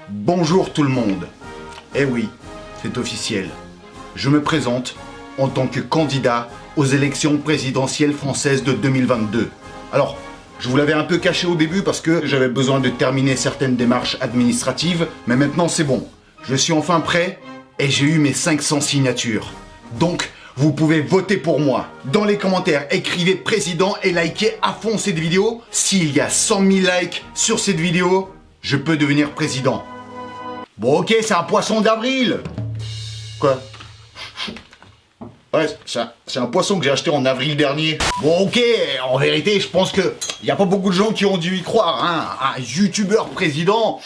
Bonjour tout le monde. Eh oui, c'est officiel. Je me présente en tant que candidat aux élections présidentielles françaises de 2022. Alors, je vous l'avais un peu caché au début parce que j'avais besoin de terminer certaines démarches administratives, mais maintenant c'est bon. Je suis enfin prêt et j'ai eu mes 500 signatures. Donc, vous pouvez voter pour moi. Dans les commentaires, écrivez président et likez à fond cette vidéo. S'il y a 100 000 likes sur cette vidéo, je peux devenir président. Bon ok, c'est un poisson d'avril. Quoi? Ouais, c'est un poisson que j'ai acheté en avril dernier. Bon ok, en vérité, je pense que y a pas beaucoup de gens qui ont dû y croire, hein. Un youtubeur président,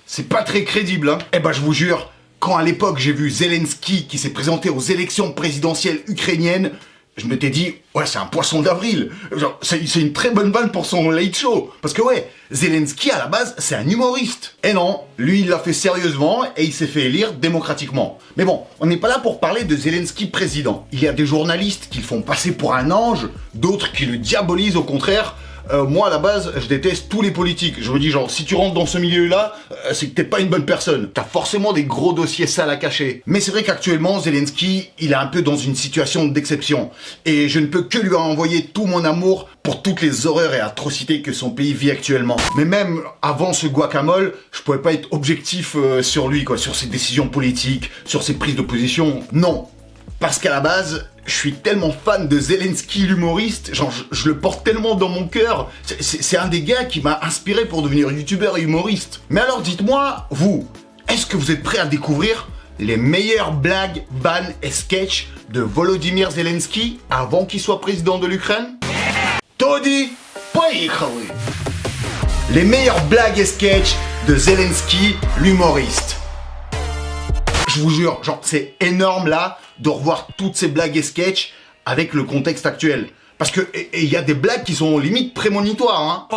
c'est pas très crédible, hein. Eh ben je vous jure, quand à l'époque j'ai vu Zelensky qui s'est présenté aux élections présidentielles ukrainiennes, je m'étais dit, ouais, c'est un poisson d'avril. Genre, c'est une très bonne vanne pour son late show. Parce que ouais, Zelensky à la base, c'est un humoriste. Et non, lui il l'a fait sérieusement et il s'est fait élire démocratiquement. Mais bon, on n'est pas là pour parler de Zelensky président. Il y a des journalistes qui le font passer pour un ange, d'autres qui le diabolisent au contraire. Moi à la base, je déteste tous les politiques. Je me dis genre, si tu rentres dans ce milieu-là, c'est que t'es pas une bonne personne. T'as forcément des gros dossiers sales à cacher. Mais c'est vrai qu'actuellement, Zelensky, il est un peu dans une situation d'exception. Et je ne peux que lui envoyer tout mon amour pour toutes les horreurs et atrocités que son pays vit actuellement. Mais même avant ce guacamole, je pouvais pas être objectif sur lui, quoi, sur ses décisions politiques, sur ses prises de position. Non. Parce qu'à la base, je suis tellement fan de Zelensky l'humoriste, genre je le porte tellement dans mon cœur, c'est un des gars qui m'a inspiré pour devenir youtubeur et humoriste. Mais alors dites-moi, vous, est-ce que vous êtes prêts à découvrir les meilleures blagues, vannes et sketchs de Volodymyr Zelensky avant qu'il soit président de l'Ukraine? Todi, поехали! Les meilleures blagues et sketchs de Zelensky l'humoriste. Je vous jure, genre c'est énorme là de revoir toutes ces blagues et sketchs avec le contexte actuel. Parce que il y a des blagues qui sont limite prémonitoires, hein.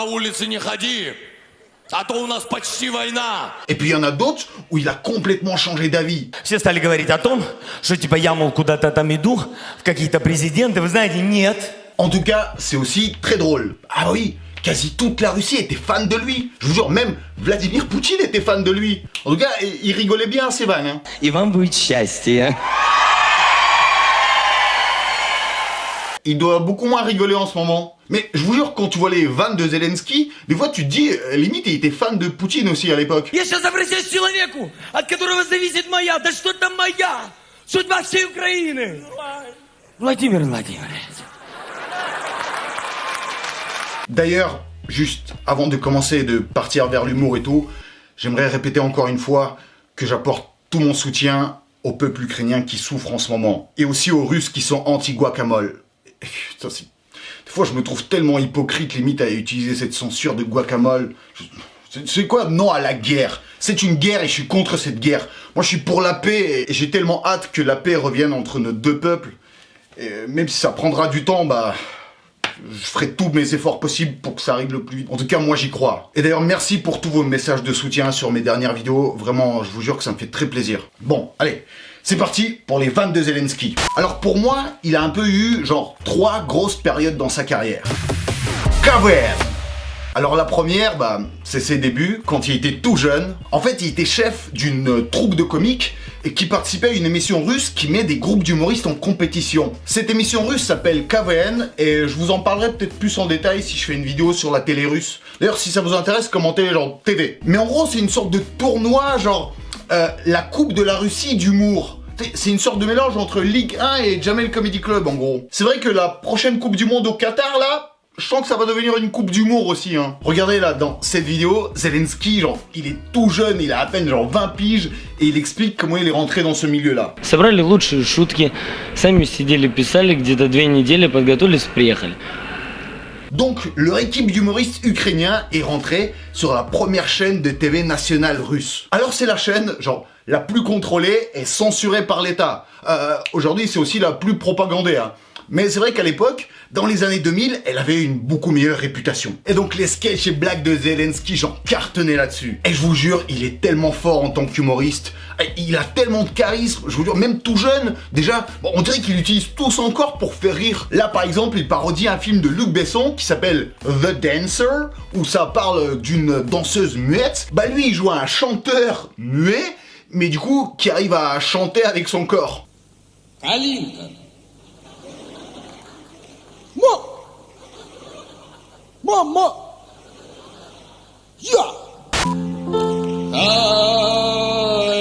Et puis il y en a d'autres où il a complètement changé d'avis. Все стали говорить о том, что типа я, мол, куда-то там иду, в какие-то президенты, вы знаете, нет. En tout cas, c'est aussi très drôle. Ah oui, quasi toute la Russie était fan de lui. Je vous jure, même Vladimir Poutine était fan de lui. En tout cas, il rigolait bien à ses vannes, hein. И вам будет счастье. Il doit beaucoup moins rigoler en ce moment. Mais je vous jure, quand tu vois les vannes de Zelensky, des fois tu te dis, limite il était fan de Poutine aussi à l'époque. Я сейчас обращаюсь к человеку, от которого зависит моя, да что там моя, судьба всей Украины. Владимир Владимирович. D'ailleurs, juste avant de commencer et de partir vers l'humour et tout, j'aimerais répéter encore une fois que j'apporte tout mon soutien au peuple ukrainien qui souffre en ce moment. Et aussi aux Russes qui sont anti-guacamole. Putain, des fois je me trouve tellement hypocrite limite à utiliser cette censure de guacamole. C'est quoi? Non à la guerre. C'est une guerre et je suis contre cette guerre. Moi je suis pour la paix et j'ai tellement hâte que la paix revienne entre nos deux peuples. Et même si ça prendra du temps, bah... je ferai tous mes efforts possibles pour que ça arrive le plus vite. En tout cas, moi, j'y crois. Et d'ailleurs, merci pour tous vos messages de soutien sur mes dernières vidéos. Vraiment, je vous jure que ça me fait très plaisir. Bon, allez, c'est parti pour les vannes de Zelensky. Alors, pour moi, il a un peu eu, genre, 3 grosses périodes dans sa carrière. KVN. Alors, la première, bah, c'est ses débuts, quand il était tout jeune. En fait, il était chef d'une troupe de comiques et qui participait à une émission russe qui met des groupes d'humoristes en compétition. Cette émission russe s'appelle KVN et je vous en parlerai peut-être plus en détail si je fais une vidéo sur la télé russe. D'ailleurs, si ça vous intéresse, commentez genre TV. Mais en gros, c'est une sorte de tournoi, genre la coupe de la Russie d'humour. C'est une sorte de mélange entre Ligue 1 et Jamel Comedy Club en gros. C'est vrai que la prochaine coupe du monde au Qatar là, je sens que ça va devenir une coupe d'humour aussi, hein. Regardez là, dans cette vidéo, Zelensky, genre, il est tout jeune, il a à peine genre 20 piges, et il explique comment il est rentré dans ce milieu-là. Собрали лучшие шутки, сами сидели, писали, где-то 2 недели, подготовились, приехали. Donc, leur équipe d'humoristes ukrainiens est rentrée sur la première chaîne de TV nationale russe. Alors c'est la chaîne, genre, la plus contrôlée et censurée par l'État. Aujourd'hui, c'est aussi la plus propagandée, hein. Mais c'est vrai qu'à l'époque, dans les années 2000, elle avait une beaucoup meilleure réputation. Et donc les sketchs et blagues de Zelensky, j'en cartonnais là-dessus. Et je vous jure, il est tellement fort en tant qu'humoriste. Il a tellement de charisme, je vous jure, même tout jeune, déjà, bon, on dirait qu'il utilise tout son corps pour faire rire. Là, par exemple, il parodie un film de Luc Besson qui s'appelle The Dancer, où ça parle d'une danseuse muette. Bah lui, il joue un chanteur muet, mais du coup, qui arrive à chanter avec son corps. Алинка. Мама. Я.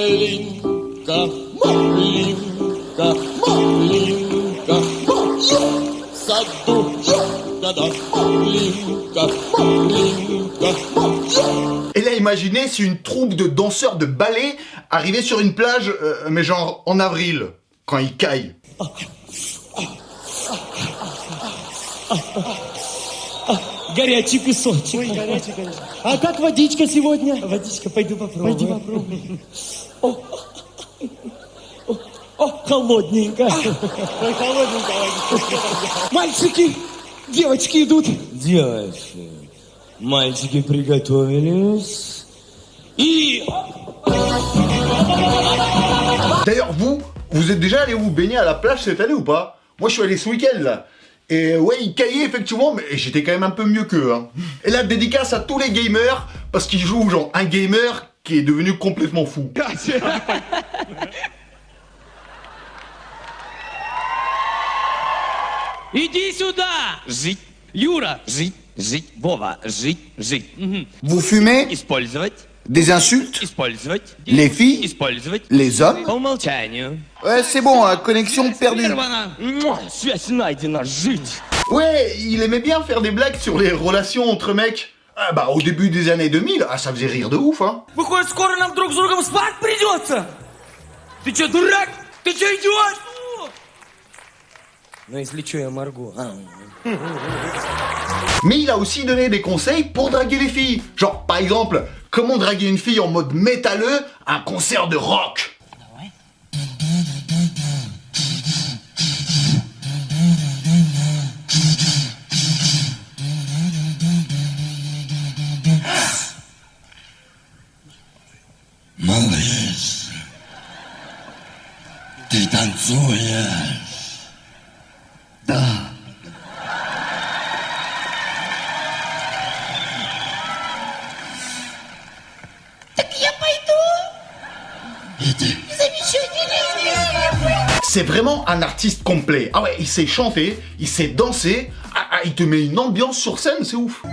Алинка. Малинка. Малинка. Я. Саду. Да-да. Малинка. Малинка. Я. Et là, imaginez si une troupe de danseurs de ballet arrivait sur une plage, mais genre en avril, quand il caille. Горячий песочек. Ой, горячий, горячий. А как водичка сегодня? Водичка, пойду попробую. Пойди попробуй. О, холодненько. Ой, холодненько водичка. Мальчики, девочки идут. Девочки, мальчики приготовились. И... D'ailleurs, vous êtes déjà allé vous baigner à la plage cette année ou pas? Moi, je suis allé ce week-end, là. Et ouais, ils caillaient effectivement, mais j'étais quand même un peu mieux qu'eux. Hein. Et là, dédicace à tous les gamers, parce qu'ils jouent genre un gamer qui est devenu complètement fou. Иди сюда! Жить, Юра! жить, жить, Вова, жить, жить. Vous fumez, Использовать, des insultes, использовать, les filles, использовать. les hommes. По умолчанию. Ouais, c'est bon, hein, connexion perdue. Связь найдена, жить. Ouais, il aimait bien faire des blagues sur les relations entre mecs. Ah bah, au début des années 2000, ah, ça faisait rire de ouf, hein. Выходит, скоро нам друг с другом спать придется? Ты чё, дурак? Ты чё, идиот? Ну, если чё, я Марго. Mais il a aussi donné des conseils pour draguer les filles. Genre, par exemple, comment draguer une fille en mode métalleux à un concert de rock. Малыш, ты танцуешь? Да. Так я пойду. Иди. Замечательно. C'est vraiment un artiste complet. Ah ouais, il sait chanter, il sait danser, il te met une ambiance sur scène, c'est ouf.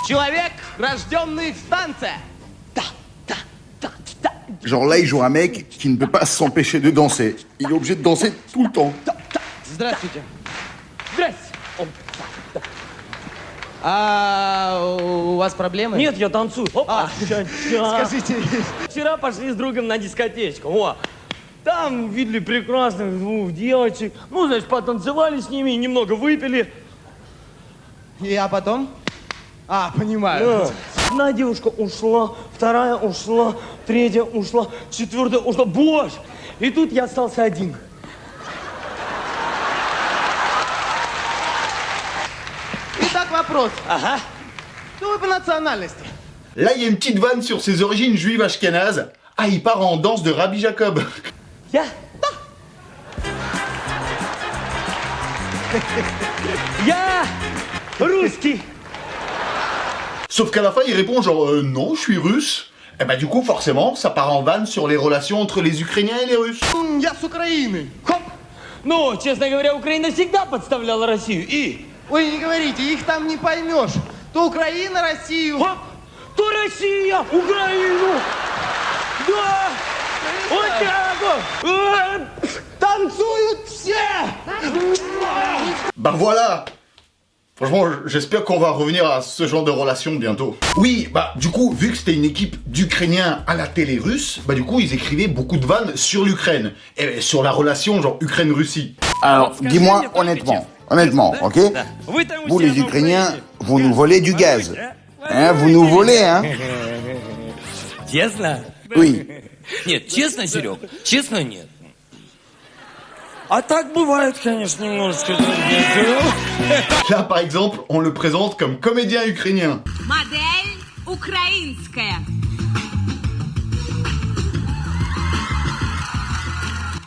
Человек, рожденный в танце. Genre là, il joue un mec qui ne peut pas s'empêcher de danser. Il est obligé de danser tout le temps. Здравствуйте. Здрасте. А у вас проблемы? Нет, я танцую. Опа. Скажите. Вчера пошли с другом на дискотечку. Во. Там видели прекрасных двух девочек. Ну, значит, потанцевали с ними, немного выпили. А потом? А, понимаю. Одна девушка ушла, вторая ушла, третья ушла, четвертая ушла. Боже! И тут я остался один. Итак, вопрос. Ага. Кто вы по национальности? Là, il y a une petite vanne sur ses origines juives ashkénazes. Ah, il part en danse de Rabbi Jacob. Я? Я русский. Sauf qu'à la fin, il répond genre non, je suis russe. Et bah du coup, forcément, ça part en vanne sur les relations entre les Ukrainiens et les Russes. Я с Украины. Хоп. Ну, честно говоря, Украина всегда подставляла Россию. И Ой, не говорите, их там не поймешь. То Украина, Россию. хоп, то Россия, Украину. Да. Вот так вот. Танцуют все. Bah voilà. Franchement, j'espère qu'on va revenir à ce genre de relation bientôt. Oui, bah du coup, vu que c'était une équipe d'Ukrainiens à la télé russe, bah du coup, ils écrivaient beaucoup de vannes sur l'Ukraine. Et sur la relation genre Ukraine-Russie. Alors, Скажи dis-moi мне, только честно. honnêtement, Да? ok? Да. Вы там у Vous себя les на Ukrainiens, Украине. vous nous volez du gaz. Hein, vous nous volez, hein? Честно? Oui. Нет, честно, Серега? Честно, нет. А так бывает, конечно, немножечко. Là, par exemple, on le présente comme comédien ukrainien. Модель украинская.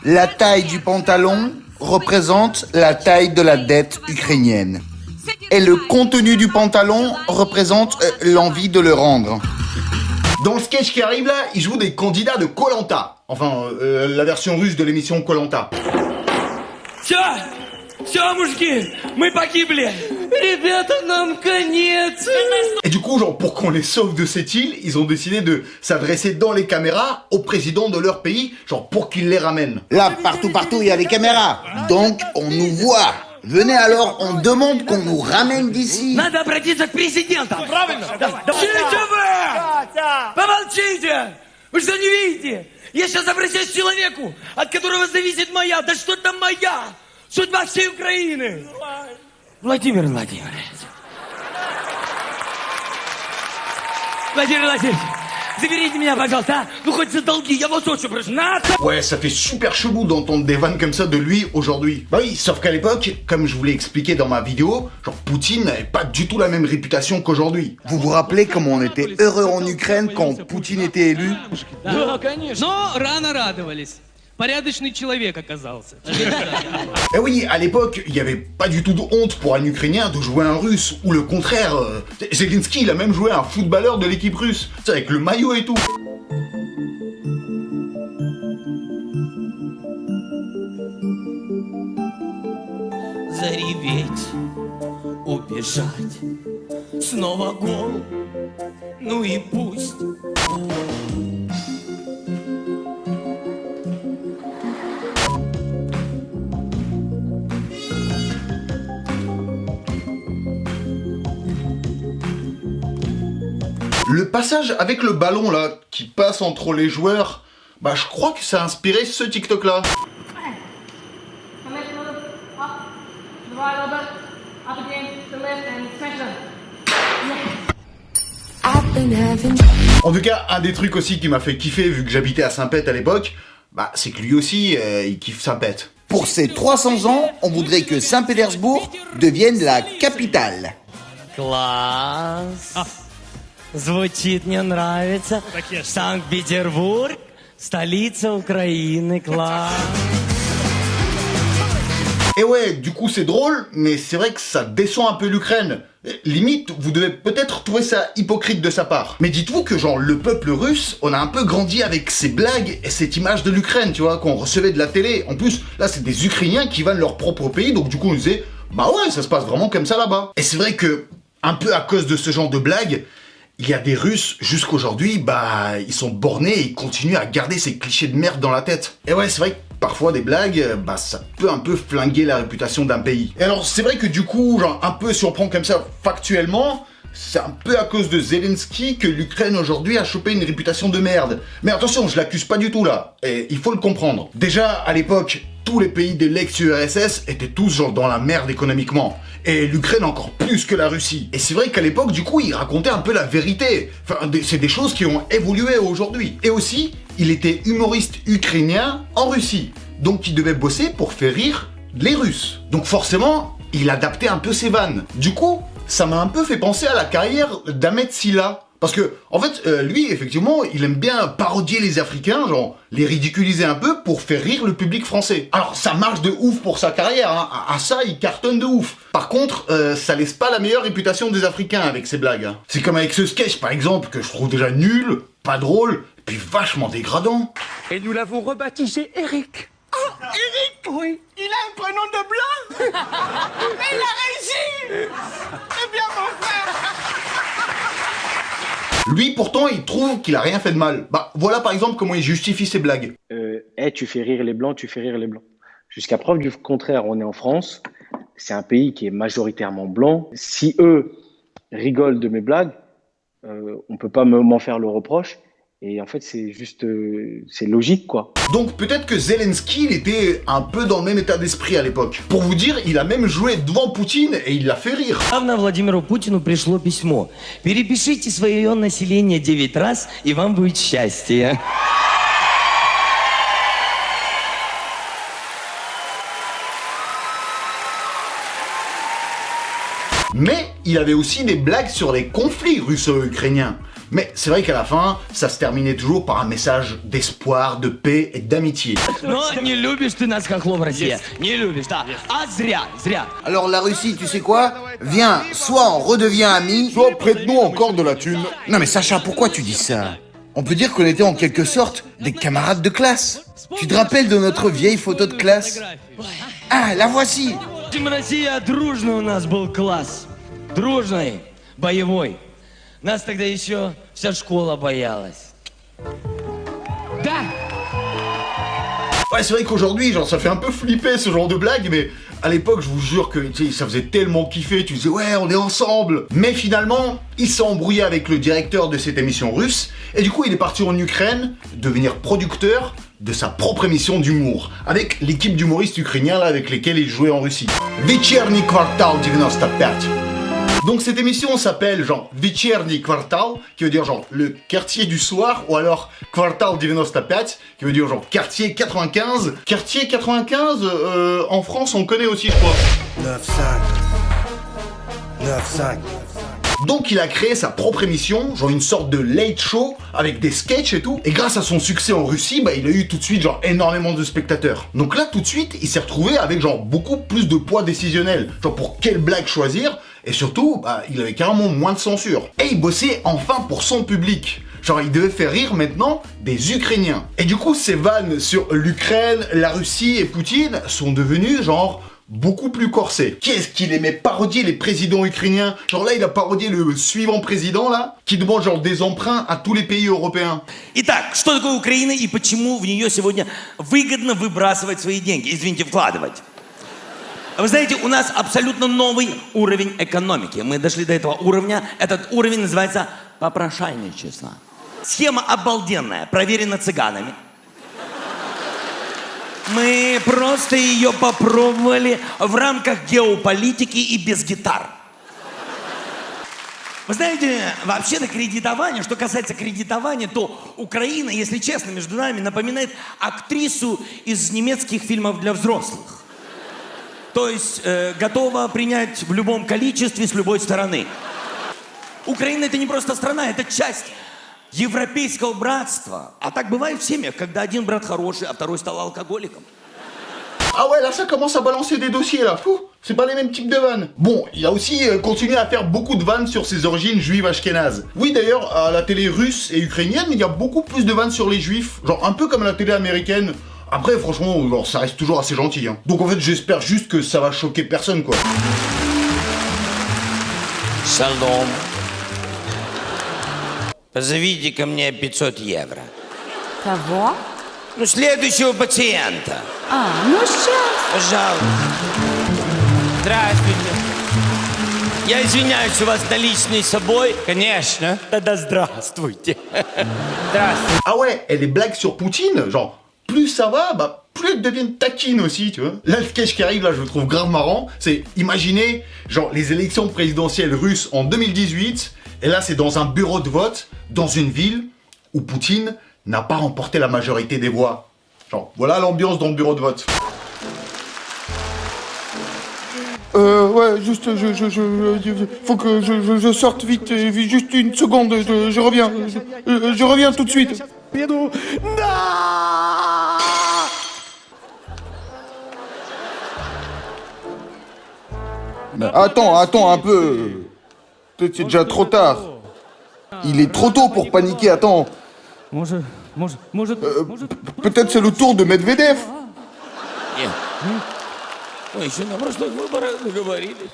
La taille du pantalon représente la taille de la dette ukrainienne. Et le contenu du pantalon représente l'envie de le rendre. Dans le sketch qui arrive là, il joue des candidats de koh. Enfin, la version russe de l'émission koh. Все, мужики, мы погибли. Ребята, нам конец. Et du coup, genre, pour qu'on les sauve de cette île, ils ont décidé de s'adresser dans les caméras au président de leur pays, genre pour qu'il les ramène. Là, partout, il y a les caméras. Donc, on nous voit. Venez alors, on demande qu'on nous ramène d'ici. Надо обратиться к президенту. Правильно? Молчите вы! Помолчите! Вы что, не видите? Я сейчас обращаюсь к человеку, от которого зависит моя, да что там моя, судьба всей Украины. Владимир Владимирович. Владимир Владимирович, заберите меня, пожалуйста, а? Ну хоть за долги, я вас очень прошу. На! Ouais, ça fait super chelou d'entendre des vannes comme ça de lui aujourd'hui. Bah oui, sauf qu'à l'époque, comme je vous l'ai expliqué dans ma vidéo, genre Poutine n'avait pas du tout la même réputation qu'aujourd'hui. Vous vous rappelez comment on était heureux en Ukraine quand Poutine était élu? Да, конечно. Но рано радовались. Порядочный человек оказался. Et oui, à l'époque, il n'y avait pas du tout de honte pour un Ukrainien de jouer un Russe, ou le contraire, Zelensky, il a même joué un footballeur de l'équipe russe, tu sais, avec le maillot et tout. Зареветь, убежать, снова гол, ну и пусть. Le passage avec le ballon là, qui passe entre les joueurs, bah je crois que ça a inspiré ce TikTok là. En tout cas, un des trucs aussi qui m'a fait kiffer vu que j'habitais à Saint-Pét à l'époque, bah c'est que lui aussi, il kiffe Saint-Pét. Pour ces 300 ans, on voudrait que Saint-Pétersbourg devienne la capitale. Класс. Звучит, мне нравится. Санкт-Петербург, столица Украины, класс. Et ouais, du coup c'est drôle, mais c'est vrai que ça descend un peu l'Ukraine. Limite, vous devez peut-être trouver ça hypocrite de sa part. Mais dites-vous que genre le peuple russe, on a un peu grandi avec ces blagues et cette image de l'Ukraine, tu vois, qu'on recevait de la télé. En plus, là c'est des Ukrainiens qui vannent leur propre pays, donc du coup on disait, bah ouais, ça se passe vraiment comme ça là-bas. Et c'est vrai que, un peu à cause de ce genre de blagues, il y a des Russes, jusqu'aujourd'hui, bah, ils sont bornés et ils continuent à garder ces clichés de merde dans la tête. Et ouais, c'est vrai que parfois des blagues, bah, ça peut un peu flinguer la réputation d'un pays. Et alors, c'est vrai que du coup, genre, un peu si on prend comme ça factuellement, c'est un peu à cause de Zelensky que l'Ukraine aujourd'hui a chopé une réputation de merde. Mais attention, je l'accuse pas du tout là, et il faut le comprendre. Déjà, à l'époque, tous les pays de l'ex-URSS étaient tous genre dans la merde économiquement. Et l'Ukraine encore plus que la Russie. Et c'est vrai qu'à l'époque, du coup, il racontait un peu la vérité. Enfin, c'est des choses qui ont évolué aujourd'hui. Et aussi, il était humoriste ukrainien en Russie. Donc il devait bosser pour faire rire les Russes. Donc forcément, il adaptait un peu ses vannes. Du coup, ça m'a un peu fait penser à la carrière d'Ahmed Silla. Parce que, en fait, lui, effectivement, il aime bien parodier les Africains, genre, les ridiculiser un peu pour faire rire le public français. Alors, ça marche de ouf pour sa carrière, hein. À ça, il cartonne de ouf. Par contre, ça laisse pas la meilleure réputation des Africains avec ses blagues, hein. C'est comme avec ce sketch, par exemple, que je trouve déjà nul, pas drôle, puis vachement dégradant. Et nous l'avons rebaptisé Eric. Oh, Eric! Oui. Il a un prénom de blanc! Mais il a réussi! C'est bien mon frère! Lui, pourtant, il trouve qu'il a rien fait de mal. Bah, voilà par exemple comment il justifie ses blagues. Tu fais rire les blancs, tu fais rire les blancs. Jusqu'à preuve du contraire, on est en France, c'est un pays qui est majoritairement blanc. Si eux rigolent de mes blagues, on peut pas m'en faire le reproche. Et en fait, c'est juste, c'est logique, quoi. Donc peut-être que Zelensky, il était un peu dans le même état d'esprit à l'époque. Pour vous dire, il a même joué devant Poutine et il l'a fait rire. Недавно Владимиру Путину пришло письмо. Перепишите свое население 9 раз, и вам будет счастье. Mais il avait aussi des blagues sur les conflits russo-ukrainiens. Mais c'est vrai qu'à la fin, ça se terminait toujours par un message d'espoir, de paix et d'amitié. Но не любишь ты нас, хохлов, Россия. Не любишь, да. А зря, зря. Alors la Russie, tu sais quoi? Viens, soit on redevient amis, Soit prête-nous encore de la thune. Non mais Sacha, pourquoi tu dis ça? On peut dire qu'on était en quelque sorte des camarades de classe. Tu te rappelles de notre vieille photo de classe? Ah, la voici. Team Россия, дружный у нас был класс. Дружный, боевой. Нас тогда еще вся школа боялась. Да! Ouais, c'est vrai qu'aujourd'hui, genre, ça fait un peu flipper ce genre de blague, mais à l'époque, je vous jure que tu sais, ça faisait tellement kiffer, tu disais ouais, on est ensemble. Mais finalement, il s'est embrouillé avec le directeur de cette émission russe, et du coup, il est parti en Ukraine devenir producteur de sa propre émission d'humour, avec l'équipe d'humoristes ukrainiens là, avec lesquels il jouait en Russie. Вечерний квартал 95. Donc cette émission s'appelle genre Вечерний квартал, qui veut dire genre le quartier du soir, ou alors Квартал 95, qui veut dire genre quartier 95. Quartier 95, en France on connaît aussi je crois. 9-5. Donc il a créé sa propre émission, genre une sorte de late show, avec des sketchs et tout. Et grâce à son succès en Russie, bah il a eu tout de suite genre énormément de spectateurs. Donc là tout de suite, il s'est retrouvé avec genre beaucoup plus de poids décisionnel. Genre pour quelle blague choisir, et surtout, bah il avait carrément moins de censure. Et il bossait enfin pour son public. Genre il devait faire rire maintenant des Ukrainiens. Et du coup ces vannes sur l'Ukraine, la Russie et Poutine sont devenues genre beaucoup plus corsé. Qu'est-ce qu'il aimait parodier les présidents ukrainiens? Genre là, il a parodié le suivant président là, qui demande genre des emprunts à tous les pays européens. Итак, что такое Украина и почему в нее сегодня выгодно выбрасывать свои деньги? Извините, вкладывать. Вы знаете, у нас абсолютно новый уровень экономики. Мы дошли до этого уровня. Этот уровень называется попрошайничество. Схема обалденная, проверена цыганами. Мы просто ее попробовали в рамках геополитики и без гитар. Вы знаете, вообще-то кредитование, что касается кредитования, то Украина, если честно, между нами, напоминает актрису из немецких фильмов для взрослых. То есть готова принять в любом количестве с любой стороны. Украина это не просто страна, это часть европейского bratства. А так бывает в семьях, когда один брат хороший, а второй стал алкоголиком. Ah ouais, là ça commence à balancer des dossiers là. Fou, c'est pas les mêmes types de vannes. Bon, il a aussi continué à faire beaucoup de vannes sur ses origines juives ashkénazes. Oui d'ailleurs, à la télé russe et ukrainienne, il y a beaucoup plus de vannes sur les juifs. Genre un peu comme à la télé américaine. Après franchement, genre, ça reste toujours assez gentil. Hein. Donc en fait j'espère juste que ça va choquer personne quoi. Шалом. Позовите ко мне 500 евро. Кого? Ну, следующего пациента. Ну сейчас. Пожалуйста. Здравствуйте. Я извиняюсь, у вас наличные с собой? Конечно. Тогда здравствуйте. Здравствуйте. Ah ouais, et les blagues sur Poutine, genre, plus ça va, bah, plus elles deviennent taquines aussi, tu vois. Là, le sketch qui arrive, là, je le trouve grave marrant, c'est, imaginez, genre, les élections présidentielles russes en 2018, et là, c'est dans un bureau de vote, dans une ville, où Poutine n'a pas remporté la majorité des voix. Genre, voilà l'ambiance dans le bureau de vote. Ouais, juste, faut que je sorte vite, juste une seconde, je reviens, je reviens tout de suite. Attends un peu. C'est déjà trop tard. Il est trop tôt pour paniquer, attends. Peut-être c'est le tour de Medvedev. Мы еще на прошлых выборах договорились,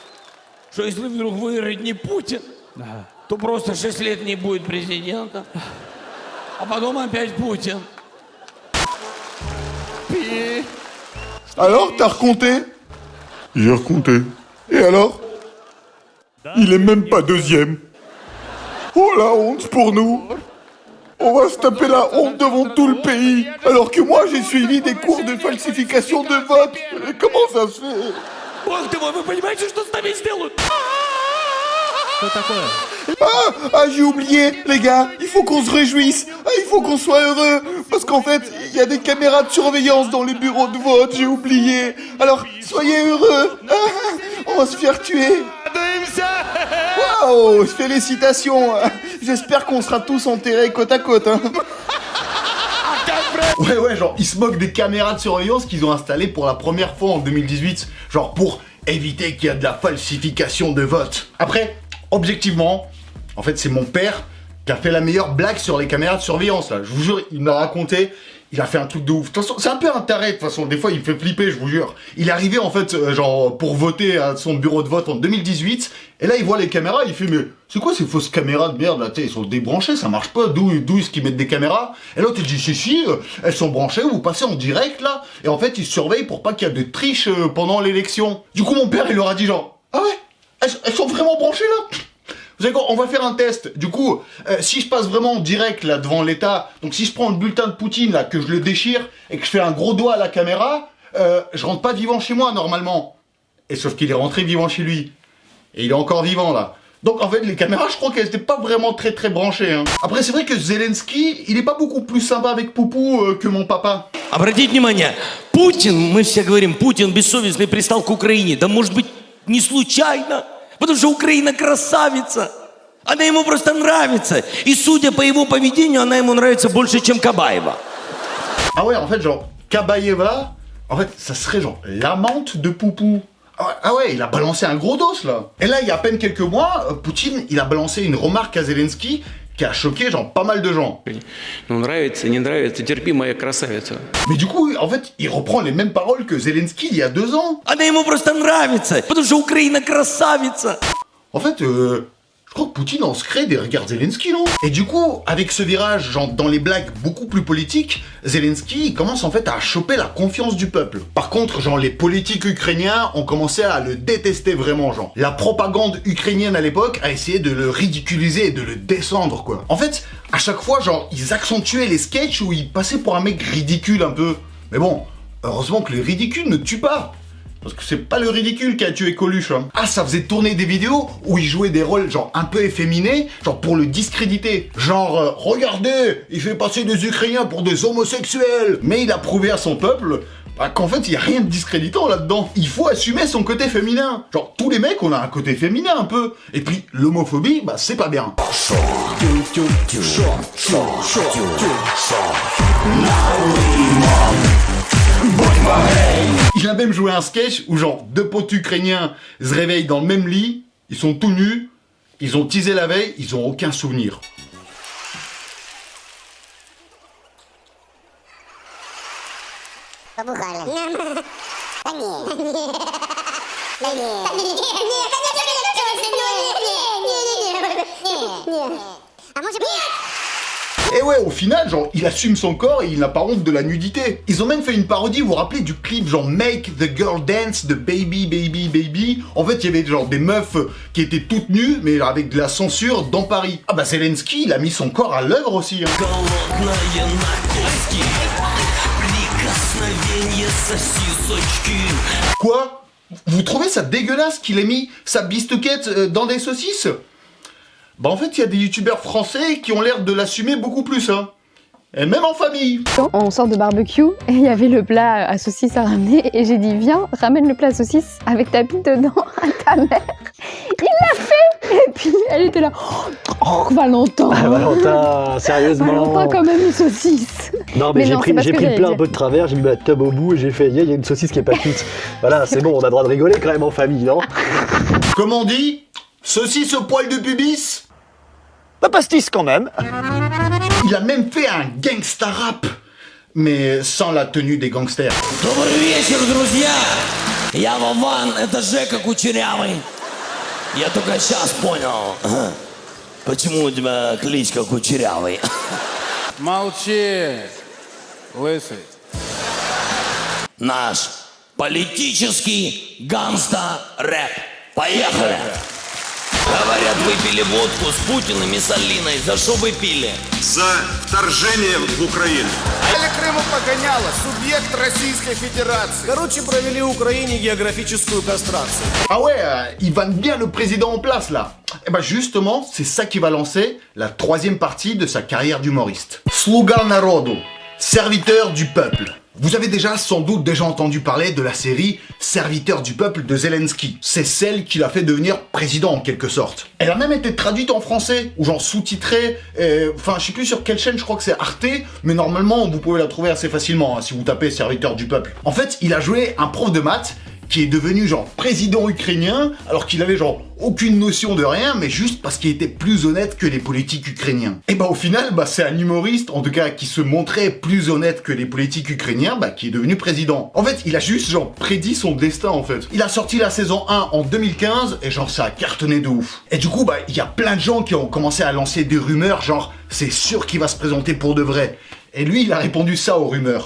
что если вдруг выиграет не Путин, то просто 6 лет не будет президента, а потом опять Путин. Alors, t'as recompté? J'ai recompté. Et alors? Il est même pas deuxième. Oh la honte pour nous. On va se taper la honte devant tout le pays. Alors que moi, j'ai suivi des cours de falsification de vote. Comment ça se fait? Бог ты мой, вы понимаете, что с нами сделают? Что такое? J'ai oublié, les gars. Il faut qu'on se réjouisse. Il faut qu'on soit heureux. Parce qu'en fait, il y a des caméras de surveillance dans les bureaux de vote. J'ai oublié. Alors, soyez heureux. On va se faire tuer. Waouh, félicitations. J'espère qu'on sera tous enterrés côte à côte. Hein. Ouais, genre, ils se moquent des caméras de surveillance qu'ils ont installées pour la première fois en 2018. Genre, pour éviter qu'il y ait de la falsification de vote. Après, objectivement, en fait, c'est mon père qui a fait la meilleure blague sur les caméras de surveillance, là. Je vous jure, il m'a raconté, il a fait un truc de ouf. De toute façon, c'est un peu un taré, de toute façon. Des fois, il me fait flipper, je vous jure. Il est arrivé, en fait, genre, pour voter à son bureau de vote en 2018. Et là, il voit les caméras, il fait, mais c'est quoi ces fausses caméras de merde, là? Ils sont débranchées, ça marche pas. D'où est-ce qu'ils mettent des caméras? Et l'autre, il dit, si, elles sont branchées, vous passez en direct, là. Et en fait, ils surveillent pour pas qu'il y ait de triche pendant l'élection. Du coup, mon père, il leur a dit, genre, ah ouais? Elles sont vraiment branchées, là? Vous savez quoi, on va faire un test. Du coup, si je passe vraiment en direct là devant l'État, donc si je prends le bulletin de Poutine là, que je le déchire et que je fais un gros doigt à la caméra, je rentre pas vivant chez moi normalement. Et sauf qu'il est rentré vivant chez lui. Et il est encore vivant là. Donc en fait les caméras, je crois qu'elles étaient pas vraiment très branchées. Hein. Après c'est vrai que Zelensky, il est pas beaucoup plus sympa avec Poupou que mon papa. Обратите внимание, Путин, мы все говорим, Путин бессовестный пристал к Украине. Да может быть не случайно. Потому что Украина красавица. Она ему просто нравится. И судя по его поведению, она ему нравится больше, чем Кабаева. Ah ouais, en fait, genre, Kabaeva, en fait, ça serait genre l'amante de Poupou. Ah ouais, il a balancé un gros dos, là. Et là, il y a à peine quelques mois, Poutine, il a balancé une remarque à Zelensky qui a choqué, genre, pas mal de gens. Ну, нравится, не нравится, терпи, моя красавица. Mais du coup, en fait, il reprend les mêmes paroles que Zelensky il y a 2 ans. Она ему просто нравится. Потому что Украина красавица. En fait, je crois que Poutine en se crée des regards Zelensky, non? Et du coup, avec ce virage, genre, dans les blagues beaucoup plus politiques, Zelensky, il commence en fait à choper la confiance du peuple. Par contre, genre, les politiques ukrainiens ont commencé à le détester vraiment, genre. La propagande ukrainienne à l'époque a essayé de le ridiculiser et de le descendre, quoi. En fait, à chaque fois, genre, ils accentuaient les sketchs où il passait pour un mec ridicule un peu. Mais bon, heureusement que le ridicule ne tue pas. Parce que c'est pas le ridicule qui a tué Coluche. Hein. Ah, ça faisait tourner des vidéos où il jouait des rôles genre un peu efféminés, genre pour le discréditer. Genre, regardez, il fait passer des Ukrainiens pour des homosexuels. Mais il a prouvé à son peuple qu'en fait, il y a rien de discréditant là-dedans. Il faut assumer son côté féminin. Genre, tous les mecs, on a un côté féminin un peu. Et puis, l'homophobie, bah, c'est pas bien. Il a même joué un sketch où genre 2 potes ukrainiens se réveillent dans le même lit, ils sont tout nus, ils ont teasé la veille, ils ont aucun souvenir. Et ouais, au final, genre, il assume son corps et il n'a pas honte de la nudité. Ils ont même fait une parodie, vous vous rappelez du clip genre Make the Girl Dance de Baby Baby Baby. En fait, il y avait genre des meufs qui étaient toutes nues, mais avec de la censure dans Paris. Ah bah Zelensky, il a mis son corps à l'œuvre aussi. Hein. Quoi? Vous trouvez ça dégueulasse qu'il ait mis sa bistoquette dans des saucisses? Bah en fait, il y a des youtubeurs français qui ont l'air de l'assumer beaucoup plus, hein. Et même en famille. On sort de barbecue et il y avait le plat à saucisse à ramener et j'ai dit viens, ramène le plat à saucisse avec ta bite dedans à ta mère. Il l'a fait et puis elle était là. Oh Valentin. Ah, Valentin, sérieusement. Valentin quand même une saucisse. Non mais j'ai pris le plat un peu de travers, j'ai mis ma tub au bout et j'ai fait il y a une saucisse qui est pas cuite. Voilà, c'est bon, on a le droit de rigoler quand même en famille, non? Comme on dit, saucisse au poil de pubis. Pas pastis quand même. Il a même fait un gangsta rap, mais sans la tenue des gangsters. Добрый вечер, друзья! Я Вован, это Жека Кучерявый. Я только сейчас понял, почему у тебя кличка Кучерявый. Молчи, лысый. Наш политический гангста-рэп. Поехали! Говорят, вы пили водку с Путиным и с Алиной. За что вы пили? За вторжение в Украину. Крыму погоняло, субъект Российской Fédération. Короче, провели в Украине географическую кастрацию. Ah ouais, il vanne bien le président en place là. Et bah justement, c'est ça qui va lancer la troisième partie de sa carrière d'humoriste. Sluga narodu, serviteur du peuple. Vous avez sans doute déjà entendu parler de la série Serviteur du peuple de Zelensky. C'est celle qui l'a fait devenir président en quelque sorte. Elle a même été traduite en français, ou genre sous-titrée, enfin je sais plus sur quelle chaîne, je crois que c'est Arte, mais normalement vous pouvez la trouver assez facilement hein, si vous tapez Serviteur du peuple. En fait, il a joué un prof de maths qui est devenu genre président ukrainien alors qu'il avait genre aucune notion de rien mais juste parce qu'il était plus honnête que les politiques ukrainiens. Et bah au final c'est un humoriste en tout cas qui se montrait plus honnête que les politiques ukrainiens qui est devenu président. En fait il a juste genre prédit son destin en fait. Il a sorti la saison 1 en 2015 et genre ça a cartonné de ouf. Et du coup il y a plein de gens qui ont commencé à lancer des rumeurs genre c'est sûr qu'il va se présenter pour de vrai. Et lui, il a répondu ça aux rumeurs.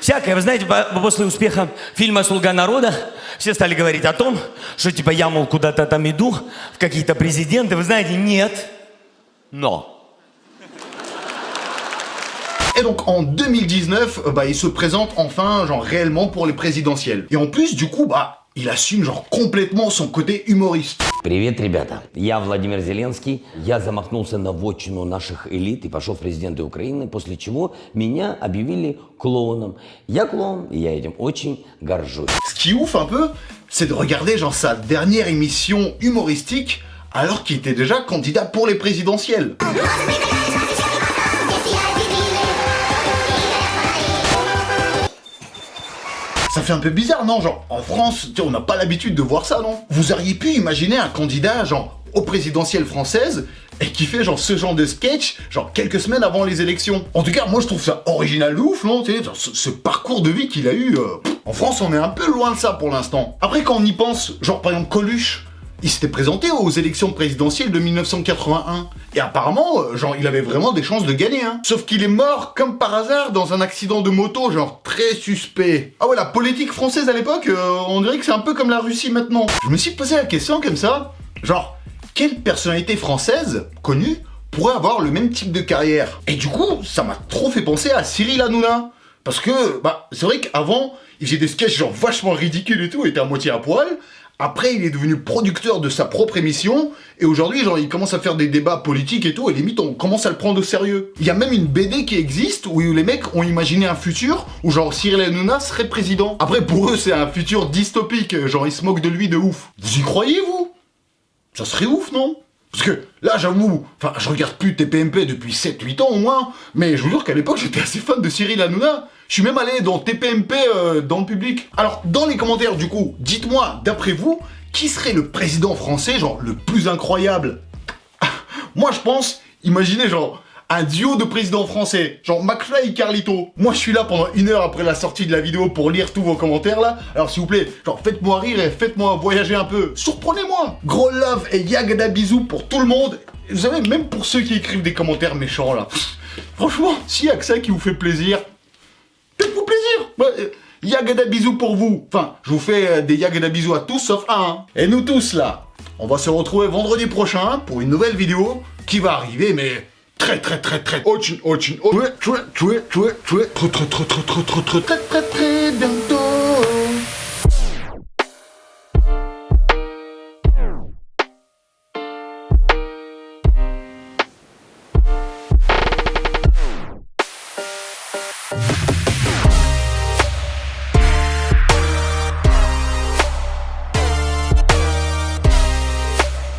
Всякое, вы знаете, после успеха фильма «Слуга народа» все стали говорить о том, что типа я, мол, куда-то там иду, в какие-то президенты. Вы знаете, нет, но. Et donc en 2019, il se présente enfin genre réellement pour les présidentielles. Et en plus, du coup, il assume genre complètement son côté humoriste. Привет, ребята. Я Владимир Зеленский. Я замахнулся на вотчину наших элит и пошел в президенты Украины, после чего меня объявили клоуном. Я клоун, и я этим очень горжусь. Ce qui ouf un peu, c'est de regarder genre sa dernière émission humoristique alors qu'il était déjà candidat pour les présidentielles. Ça fait un peu bizarre, non? Genre, en France, on n'a pas l'habitude de voir ça, non? Vous auriez pu imaginer un candidat, genre, aux présidentielles françaises, et qui fait, genre, ce genre de sketch, genre, quelques semaines avant les élections. En tout cas, moi, je trouve ça original de ouf, non? Tu sais, genre, ce parcours de vie qu'il a eu, en France, on est un peu loin de ça pour l'instant. Après, quand on y pense, genre, par exemple, Coluche, il s'était présenté aux élections présidentielles de 1981. Et apparemment, genre, il avait vraiment des chances de gagner, hein. Sauf qu'il est mort, comme par hasard, dans un accident de moto, genre, très suspect. Ah ouais, la politique française à l'époque, on dirait que c'est un peu comme la Russie maintenant. Je me suis posé la question comme ça, genre, quelle personnalité française, connue, pourrait avoir le même type de carrière? Et du coup, ça m'a trop fait penser à Cyril Hanouna. Parce que, c'est vrai qu'avant, il faisait des sketchs genre vachement ridicules et tout, il était à moitié à poil. Après, il est devenu producteur de sa propre émission, et aujourd'hui, genre, il commence à faire des débats politiques et tout, et limite, on commence à le prendre au sérieux. Il y a même une BD qui existe, où les mecs ont imaginé un futur, où genre, Cyril Hanouna serait président. Après, pour eux, c'est un futur dystopique, genre, ils se moquent de lui de ouf. Vous y croyez, vous? Ça serait ouf, non? Parce que, là, j'avoue, enfin, je regarde plus TPMP depuis 7-8 ans au moins, mais je vous jure qu'à l'époque, j'étais assez fan de Cyril Hanouna. Je suis même allé dans TPMP dans le public. Alors, dans les commentaires, du coup, dites-moi, d'après vous, qui serait le président français, genre, le plus incroyable? Moi, je pense, imaginez, genre, un duo de présidents français, genre McFly et Carlito. Moi, je suis là pendant 1 heure après la sortie de la vidéo pour lire tous vos commentaires, là. Alors, s'il vous plaît, genre, faites-moi rire et faites-moi voyager un peu. Surprenez-moi. Gros love et yagada bisous pour tout le monde. Vous savez, même pour ceux qui écrivent des commentaires méchants, là. Franchement, s'il y a que ça qui vous fait plaisir, faites-vous plaisir. Yagada bisous pour vous. Enfin, je vous fais des yagada bisous à tous sauf un. Hein. Et nous tous là, on va se retrouver vendredi prochain pour une nouvelle vidéo qui va arriver, mais très bientôt.